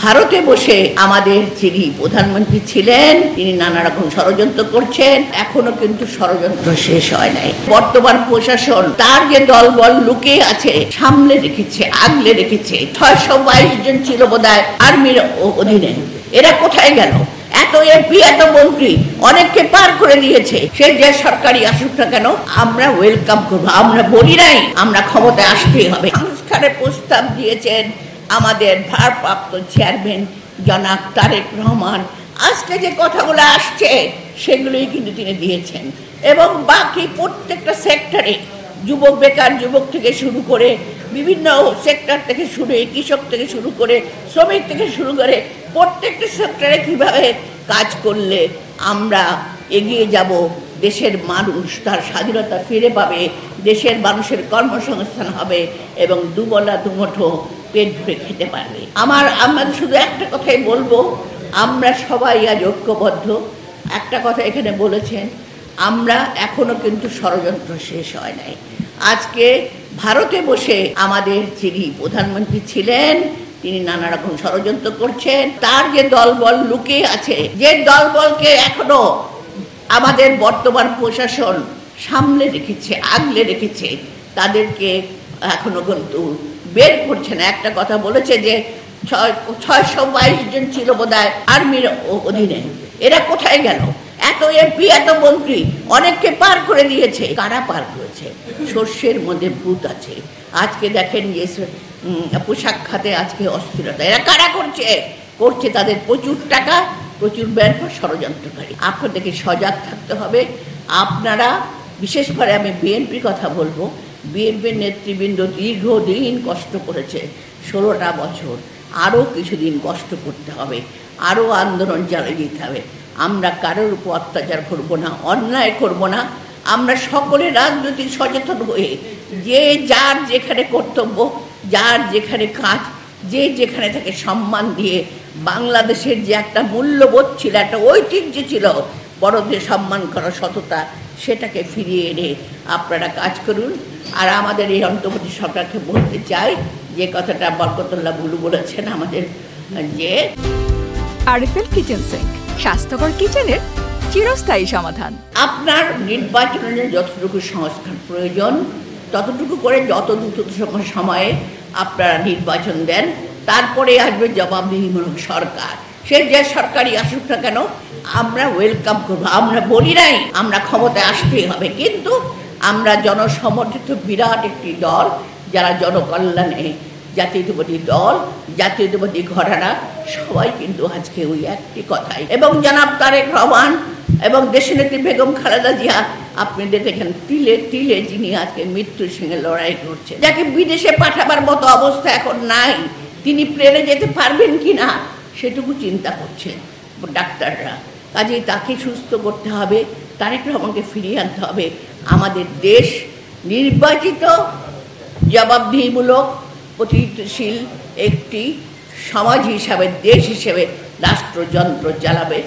ভারতে বসে আমাদের যিনি প্রধানমন্ত্রী ছিলেন তিনি নানা রকম ষড়যন্ত্র করছেন। এখনো কিন্তু ষড়যন্ত্র শেষ হয় নাই। বর্তমান প্রশাসন তার যে দলবল লুকিয়ে আছে সামলে রেখেছে, আগলে রেখেছে। ৬২২ জন ছিল বোধহয় আর্মির অধীনে। এরা কোথায় গেল? এত এমপি, এত মন্ত্রী, অনেককে পার করে দিয়েছে। সে যে সরকারি আসুক না কেন আমরা ওয়েলকাম করবো। আমরা বলি নাই আমরা ক্ষমতায় আসতেই হবে। সংস্কারের প্রস্তাব দিয়েছেন আমাদের ভারপ্রাপ্ত চেয়ারম্যান জনাব তারেক রহমান। আজকে যে কথাগুলো আসছে সেগুলোই কিন্তু তিনি দিয়েছেন, এবং বাকি প্রত্যেকটা সেক্টরে যুবক, বেকার যুবক থেকে শুরু করে বিভিন্ন সেক্টর থেকে শুরু, কৃষক থেকে শুরু করে শ্রমিক থেকে শুরু করে প্রত্যেকটা সেক্টরে কিভাবে কাজ করলে আমরা এগিয়ে যাব, দেশের মানুষ তার স্বাধীনতা ফিরে পাবে, দেশের মানুষের কর্মসংস্থান হবে এবং দুবেলা দুমুঠো পেট ভরে খেতে পারবে। আমরা শুধু একটা কথাই বলবো, আমরা সবাই আজ ঐক্যবদ্ধ। একটা কথা এখানে বলেছেন, আমরা এখনো কিন্তু ষড়যন্ত্র শেষ হয় নাই। আজকে ভারতে বসে আমাদের যিনি প্রধানমন্ত্রী ছিলেন তিনি নানা রকম ষড়যন্ত্র করছেন। তার যে দলবল লুকিয়ে আছে, যে দলবলকে এখনো আমাদের বর্তমান প্রশাসন সামলে রেখেছে, আগলে রেখেছে, তাদেরকে এখনো কিন্তু বের করছে না। একটা কথা বলেছে যে ৬২২ জন ছিল বোধহয় আর্মির অধীনে। এরা কোথায় গেল? এত এমপি, এত মন্ত্রী, অনেককে পার করে দিয়েছে। কারা পার করেছে? শস্যের মধ্যে ভূত আছে। আজকে দেখেন যে পোশাক খাতে আজকে অস্থিরতা। এরা কারা করছে? তাদের প্রচুর টাকা, প্রচুর ব্যয়, ষড়যন্ত্রকারী। আপনাদেরকে সজাগ থাকতে হবে। আপনারা বিশেষ করে আমি বিএনপির কথা বলবো, বিএনপির নেতৃবৃন্দ দীর্ঘদিন কষ্ট করেছে, 16টা বছর। আরও কিছুদিন কষ্ট করতে হবে, আরও আন্দোলন চালিয়ে যেতে হবে। আমরা কারোর উপর অত্যাচার করব না, অন্যায় করব না। আমরা সকলে রাজনৈতিক সচেতন হয়ে যে যার যেখানে কর্তব্য, যার যেখানে কাজ, যে যেখানে তাকে সম্মান দিয়ে বাংলাদেশের যে একটা মূল্যবোধ ছিল, একটা ঐতিহ্য ছিল, বড়দের সম্মান করা, সততা, সেটাকে ফিরিয়ে এনে আপনারা কাজ করুন। আর আমাদের এই অন্তর্বর্তী সরকারকে বলতে চাই যে কথাটা বরকতুল্লাহ বুলু বলেছেন আমাদের, যে আরএফএল কিচেন সিঙ্ক, স্বাস্থ্যকর কিচেনের চিরস্থায়ী সমাধান। আপনার নির্বাচনের যতটুকু সংস্কার প্রয়োজন ততটুকু করে যত দ্রুত সময়ে আপনারা নির্বাচন দেন, তারপরে আসবে জবাবদিহিমূলক সরকার। সে যে সরকারি আসুক না কেন আমরা ওয়েলকাম করবো। আমরা বলি নাই আমরা ক্ষমতায় আসতেই হবে, কিন্তু আমরা জনসমর্থিত বিরাট একটি দল, যারা জনকল্যাণে, জাতীয়তাবাদী দল, জাতীয়তাবাদী ঘরানা, সবাই কিন্তু আজকে ওই একটি কথাই। এবং জনাব তারেক রহমান এবং দেশনেত্রী বেগম খালেদা জিয়া, আপনি দেখেন তিলে তিলে যিনি আজকে মৃত্যুর সঙ্গে লড়াই করছেন, যাকে বিদেশে পাঠাবার মতো অবস্থা এখন নাই, তিনি প্লেনে যেতে পারবেন কি না সেটুকু চিন্তা করছেন ডাক্তাররা। কাজেই তাকে সুস্থ করতে হবে, তারেক রহমানকে ফিরিয়ে আনতে হবে। আমাদের দেশ নির্বাচিত, জবাবদিহিমূলক, প্রতিশীল একটি সমাজ হিসাবে, দেশ হিসেবে রাষ্ট্রযন্ত্র চালাবে।